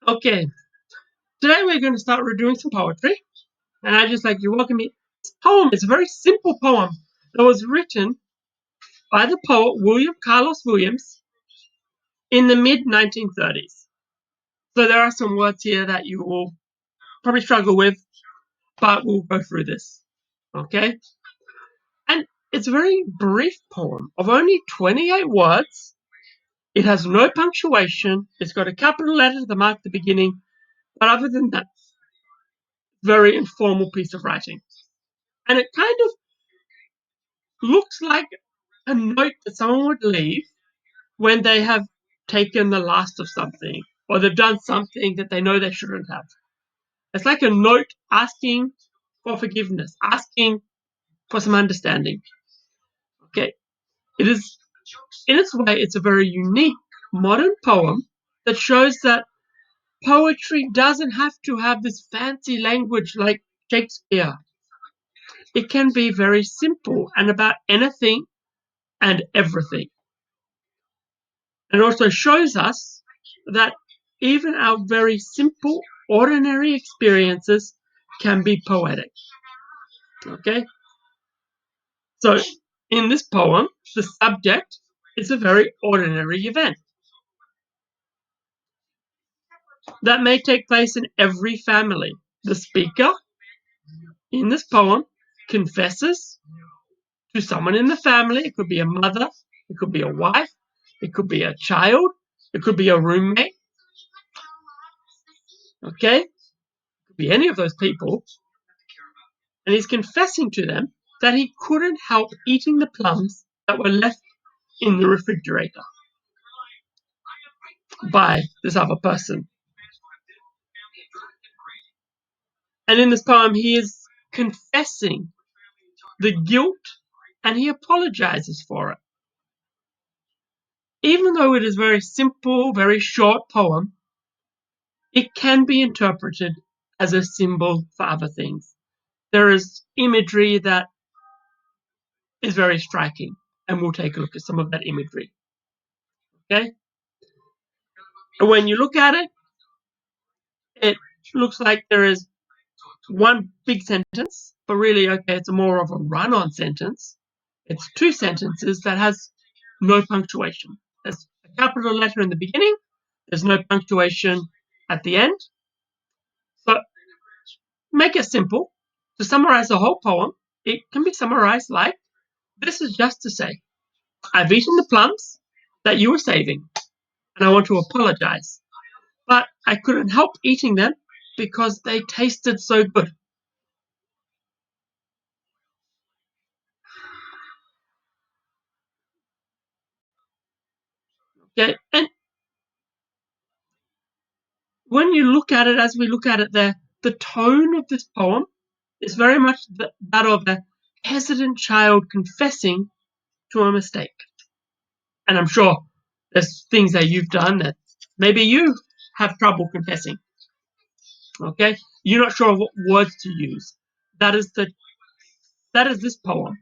Okay, today we're going to start redoing some poetry, and I just like you welcome me. This poem is a very simple poem that was written by the poet William Carlos Williams in the mid 1930s. So there are some words here that you will probably struggle with, but we'll go through this. Okay? And it's a very brief poem of only 28 words. It has no punctuation. It's got a capital letter to mark the beginning, but other than that, very informal piece of writing. And it kind of looks like a note that someone would leave when they have taken the last of something or they've done something that they know they shouldn't have. It's like a note asking for forgiveness, asking for some understanding. Okay. It is, in its way, it's a very unique modern poem that shows that poetry doesn't have to have this fancy language like Shakespeare. It can be very simple and about anything and everything. It also shows us that even our very simple, ordinary experiences can be poetic. Okay? So, in this poem, the subject is a very ordinary event that may take place in every family. The speaker in this poem confesses to someone in the family. It could be a mother, it could be a wife, it could be a child, it could be a roommate. Okay? It could be any of those people. And he's confessing to them that he couldn't help eating the plums that were left in the refrigerator by this other person. And in this poem, he is confessing the guilt and he apologizes for it. Even though it is a very simple, very short poem, it can be interpreted as a symbol for other things. There is imagery that is very striking, and we'll take a look at some of that imagery. Okay? And when you look at it, it looks like there is one big sentence, but really, okay, it's more of a run-on sentence. It's two sentences that has no punctuation. There's a capital letter in the beginning. There's no punctuation at the end. So make it simple. To summarize the whole poem, it can be summarized like, this is just to say, I've eaten the plums that you were saving, and I want to apologize. But I couldn't help eating them because they tasted so good. Okay, and when you look at it, as we look at it there, the tone of this poem is very much that of a hesitant child confessing to a mistake. And I'm sure there's things that you've done that maybe you have trouble confessing. Okay, you're not sure what words to use. That is this poem.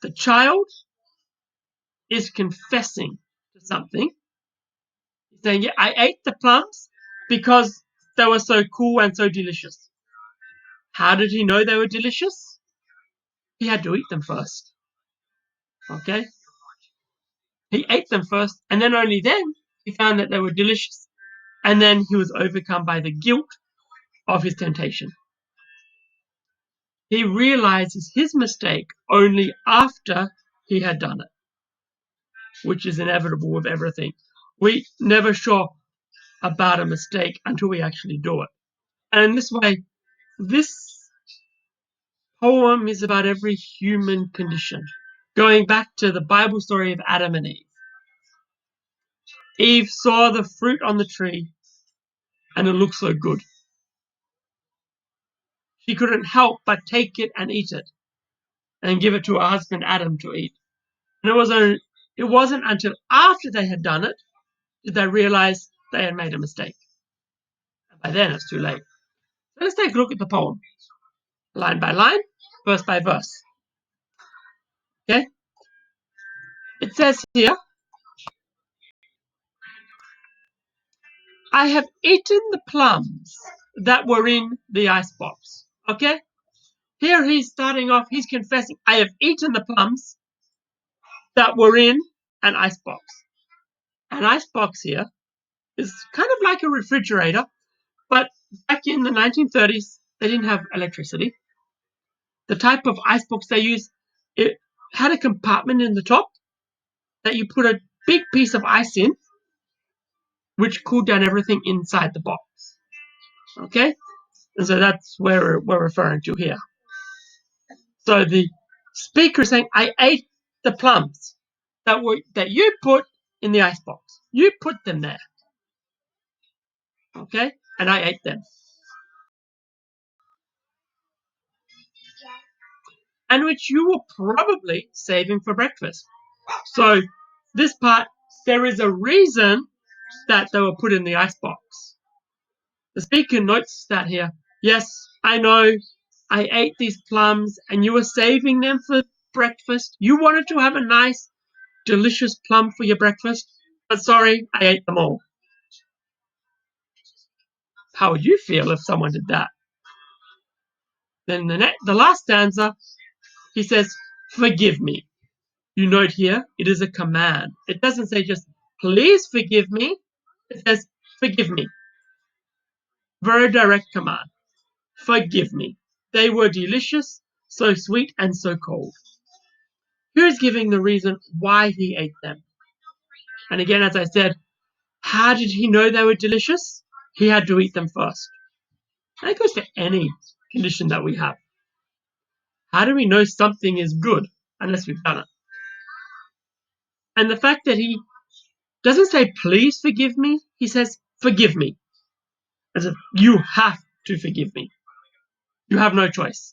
The child is confessing to something. He's saying, "Yeah, I ate the plums because they were so cool and so delicious." How did he know they were delicious? He had to eat them first. Okay, he ate them first, and then only then he found that they were delicious. And then he was overcome by the guilt of his temptation. He realizes his mistake only after he had done it, which is inevitable with everything. We never sure about a mistake until we actually do it. And in this way, this poem is about every human condition. Going back to the Bible story of Adam and Eve. Eve saw the fruit on the tree and it looked so good. She couldn't help but take it and eat it and give it to her husband Adam to eat. And it wasn't until after they had done it did they realize they had made a mistake. And by then it's too late. So let's take a look at the poem, line by line, verse by verse. Okay? It says here, I have eaten the plums that were in the icebox. Okay? Here he's starting off, he's confessing, I have eaten the plums that were in an icebox. An icebox here is kind of like a refrigerator, but back in the 1930s, they didn't have electricity. The type of icebox they used, it had a compartment in the top that you put a big piece of ice in, which cooled down everything inside the box. Okay? And so that's where we're referring to here. So the speaker is saying, I ate the plums that you put in the icebox. You put them there. Okay? And I ate them. And which you were probably saving for breakfast. So this part, there is a reason that they were put in the icebox. The speaker notes that here. Yes, I know. I ate these plums and you were saving them for breakfast. You wanted to have a nice, delicious plum for your breakfast, but sorry, I ate them all. How would you feel if someone did that? Then the last stanza, he says, forgive me. You note here, it is a command. It doesn't say just, please forgive me. It says, forgive me. Very direct command. Forgive me. They were delicious, so sweet and so cold. Here's giving the reason why he ate them. And again, as I said, how did he know they were delicious? He had to eat them first. And it goes to any condition that we have. How do we know something is good unless we've done it? And the fact that he doesn't say, please forgive me, he says, forgive me. As if you have to forgive me. You have no choice.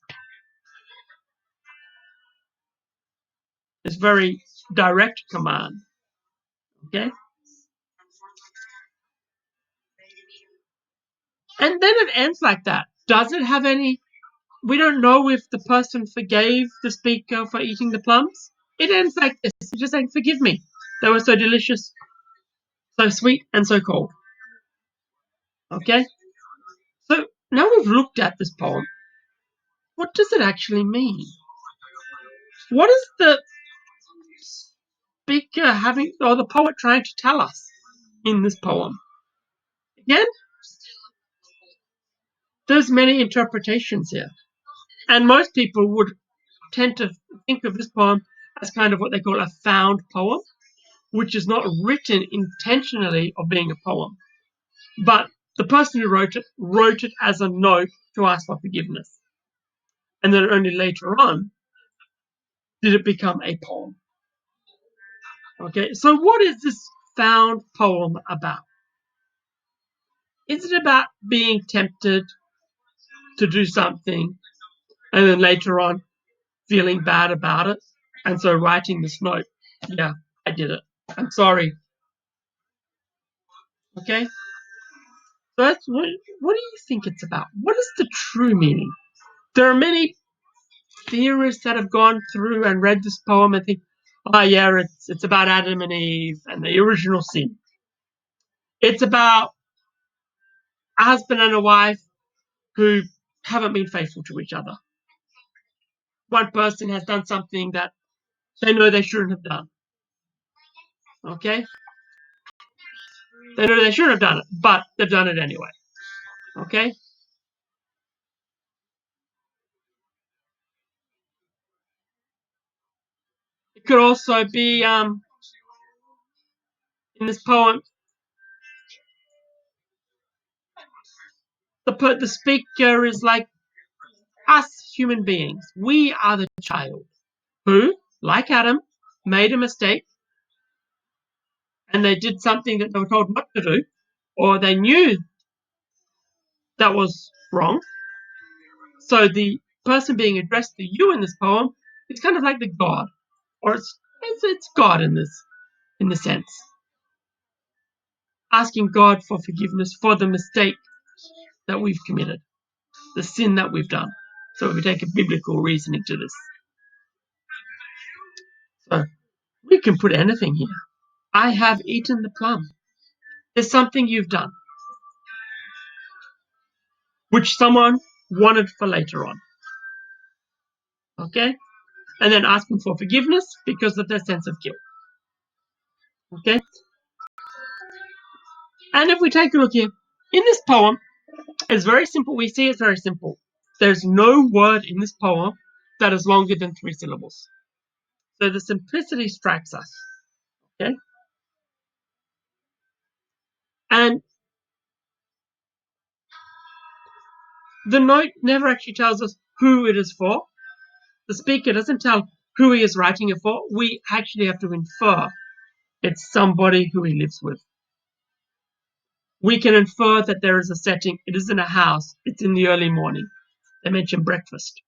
It's very direct command. Okay? And then it ends like that. Does it have any? We don't know if the person forgave the speaker for eating the plums. It ends like this. It's just saying, forgive me. They were so delicious, so sweet, and so cold. Okay? So now we've looked at this poem. What does it actually mean? What is the speaker having, or the poet trying to tell us in this poem? Again, there's many interpretations here. And most people would tend to think of this poem as kind of what they call a found poem, which is not written intentionally of being a poem. But the person who wrote it as a note to ask for forgiveness. And then only later on did it become a poem. Okay, so what is this found poem about? Is it about being tempted to do something and then later on feeling bad about it? And so writing this note, yeah, I did it. I'm sorry. Okay? So that's what do you think it's about? What is the true meaning? There are many theorists that have gone through and read this poem and think, oh yeah, it's about Adam and Eve and the original sin. It's about a husband and a wife who haven't been faithful to each other. One person has done something that they know they shouldn't have done. Okay? They know they shouldn't have done it, but they've done it anyway. Okay? It could also be in this poem, the speaker is like us human beings. We are the child who, like Adam, made a mistake and they did something that they were told not to do, or they knew that was wrong. So the person being addressed to you in this poem is kind of like the God, or it's God in the sense, asking God for forgiveness for the mistake that we've committed, the sin that we've done. So we take a biblical reasoning to this. So we can put anything here. I have eaten the plum. There's something you've done. which someone wanted for later on. Okay? And then asking for forgiveness because of their sense of guilt. Okay? And if we take a look here, in this poem, it's very simple. We see it's very simple. There's no word in this poem that is longer than 3 syllables. So the simplicity strikes us. Okay? And the note never actually tells us who it is for. The speaker doesn't tell who he is writing it for. We actually have to infer it's somebody who he lives with. We can infer that there is a setting. It is in a house. It's in the early morning. They mention breakfast.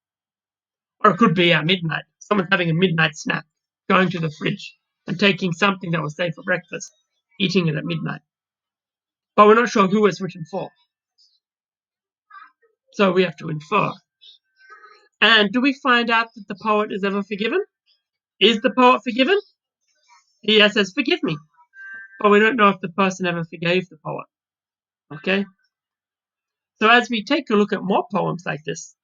Or it could be at midnight. Someone's having a midnight snack, going to the fridge and taking something that was saved for breakfast, eating it at midnight. But we're not sure who it's written for. So we have to infer. And do we find out that the poet is ever forgiven? Is the poet forgiven? He says, forgive me. But we don't know if the person ever forgave the poet. Okay? So as we take a look at more poems like this,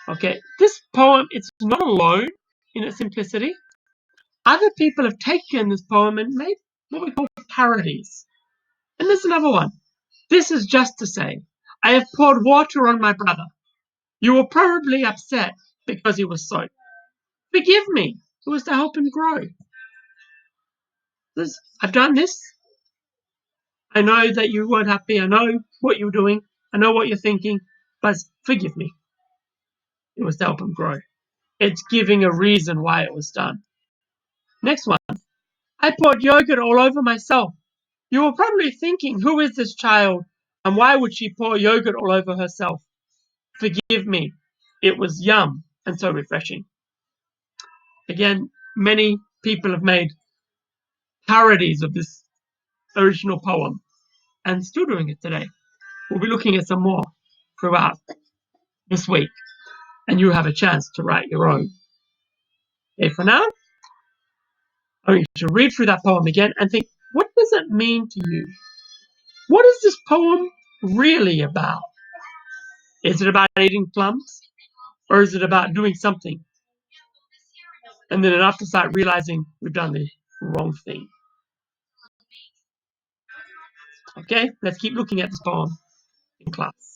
okay, this poem, it's not alone in its simplicity. Other people have taken this poem and made what we call parodies. And there's another one. This is just to say, I have poured water on my brother. You were probably upset because he was soaked. Forgive me. It was to help him grow. I've done this. I know that you weren't happy. I know what you're doing. I know what you're thinking. But forgive me. It was to help him grow. It's giving a reason why it was done. Next one. I poured yogurt all over myself. You were probably thinking, who is this child? And why would she pour yogurt all over herself? Forgive me. It was yum and so refreshing. Again, many people have made parodies of this original poem and still doing it today. We'll be looking at some more throughout this week, and you have a chance to write your own. Okay, for now, I want you to read through that poem again and think, what does it mean to you? What is this poem really about? Is it about eating plums? Or is it about doing something? And then enough to start realizing we've done the wrong thing. Okay, let's keep looking at this poem in class.